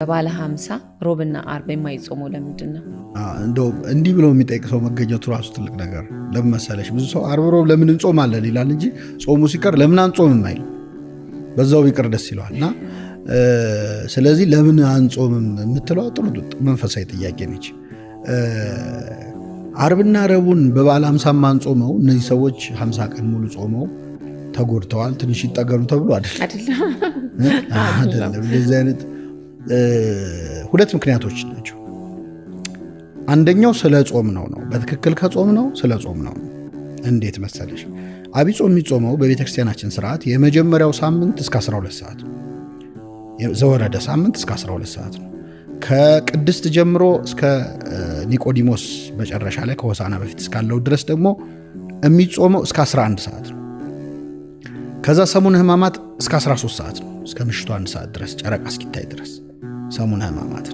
ባለ 50 ሮብና አርብ የማይጾመው ለምንድነው? እንደው እንዲህ ብሎ የሚጠይቅ ሰው መገኘቱ ራሱ ትልቅ ነገር። ለምን መሰለሽ? ብዙ ሰው አርብ ሮብ ለምን እንጾማለን ይላል እንጂ ጾሙ ሲቀር ለምን አንጾምም አይል። በዛው ቢቀር ደስ ይለዋል። እና ስለዚህ ለምን አንጾምም የምትለው ጥሩ መንፈሳዊ ጥያቄ ነች። አርብና ረቡን በባለ 50 ማንጾመው እነዚህ ሰዎች 50 ቀን ሙሉ ጾመው ተጎድተዋል፣ ትንሽ ይጠገኑ ተብሎ አይደለም። እንደዚህ አይነት ሁለት ምክንያቶች ናቸው። አንደኛው ስለ ጾም ነው። በትክክል ከጾም ነው፣ ስለ ጾም ነው። እንዴት መሰለሽ? አብይ ጾም የሚጾመው በቤተክርስቲያናችን ስርዓት የመጀመሪያው ሳምንት እስከ 12 ሰዓት ነው። ዘወረደ ሳምንት እስከ 12 ሰዓት ነው። ከቅድስት ጀምሮ እስከ ኒቆዲሞስ መጨረሻ ላይ ከሆሳና በፊት እስካለው ድረስ ደግሞ የሚጾመው እስከ 11 ሰዓት ነው። ከዛ ሰሙነ ሕማማት እስከ 13 ሰዓት ነው። እስከ ምሽቱ 1 ሰዓት ድረስ ጨረቃ እስኪታይ ድረስ ሰሙነ ሕማማት።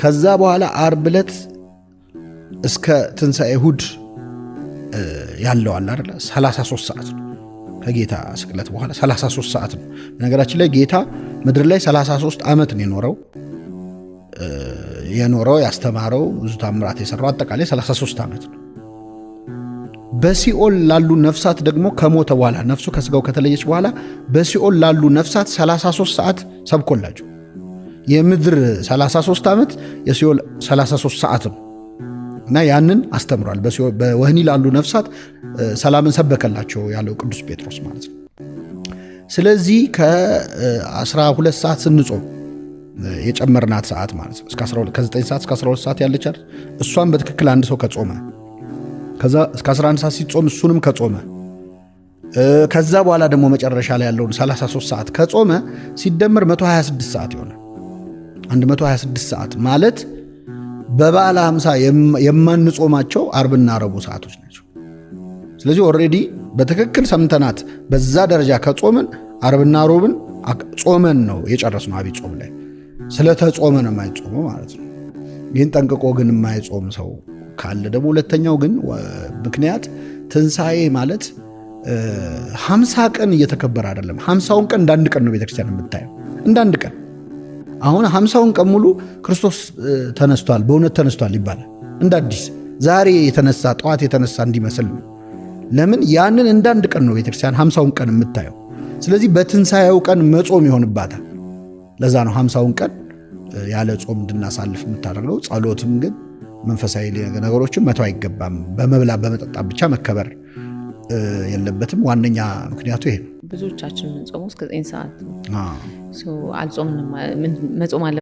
ከዛ በኋላ ዓርብ ዕለት እስከ ትንሣኤ እሑድ ያለው አለ አይደል 33 ሰዓት ነው። ከጌታ ስቅለት በኋላ 33 ሰዓት ነው። ነገራችን ላይ ጌታ ምድር ላይ 33 ዓመት ነው የኖረው ያስተማረው፣ ብዙ ታምራት የሰራው አጠቃላይ 33 ዓመት ነው። በሲኦል ላሉ ነፍሳት ደግሞ ከሞተ በኋላ ነፍሱ ከስጋው ከተለየች በኋላ በሲኦል ላሉ ነፍሳት 33 ሰዓት ሰብኮላቸው። የምድር 33 ዓመት የሲኦል 33 ሰዓት ነው እና ያንን አስተምሯል። በወህኒ ላሉ ነፍሳት ሰላምን ሰበከላቸው ያለው ቅዱስ ጴጥሮስ ማለት ነው። ስለዚህ ከ12 ሰዓት ስንጾም የጨመርናት ሰዓት ማለት ነው ከ9 ሰዓት እስከ 12 ሰዓት ያለች አይደል? እሷን በትክክል አንድ ሰው ከጾመ ከዛ እስከ 11 ሰዓት ሲጾም እሱንም ከጾመ ከዛ በኋላ ደግሞ መጨረሻ ላይ ያለውን 33 ሰዓት ከጾመ ሲደመር 126 ሰዓት ይሆናል። 126 ሰዓት ማለት በበዓለ 50 የማንጾማቸው አርብና ረቡዕ ሰዓቶች ናቸው። ስለዚህ ኦልሬዲ በትክክል ሰምተናት በዛ ደረጃ ከጾምን አርብና ረቡዕን ጾመን ነው የጨረስነው። አብይ ጾም ላይ ስለተጾመ ነው የማይጾመው ማለት ነው። ይህን ጠንቅቆ ግን የማይጾም ሰው ካለ ደግሞ ሁለተኛው ግን ምክንያት ትንሣኤ ማለት 50 ቀን እየተከበረ አይደለም። 50ውን ቀን እንዳንድ ቀን ነው ቤተክርስቲያን የምታየው፣ እንዳንድ ቀን። አሁን 50ውን ቀን ሙሉ ክርስቶስ ተነስቷል፣ በእውነት ተነስቷል ይባላል። እንደ አዲስ ዛሬ የተነሳ ጠዋት የተነሳ እንዲመስል ነው። ለምን? ያንን እንዳንድ ቀን ነው ቤተክርስቲያን 50ውን ቀን የምታየው። ስለዚህ በትንሣኤው ቀን መጾም ይሆንባታል። ለዛ ነው 50ውን ቀን ያለ ጾም እንድናሳልፍ የምታደርገው። ጸሎትም ግን መንፈሳዊ ነገሮችን መተው አይገባም። በመብላ በመጠጣት ብቻ መከበር የለበትም። ዋነኛ ምክንያቱ ይሄ ነው። ብዙዎቻችን የምንጾመው እስከ 9 ሰዓት ነው። አልጾምንም፣ መጾም አለ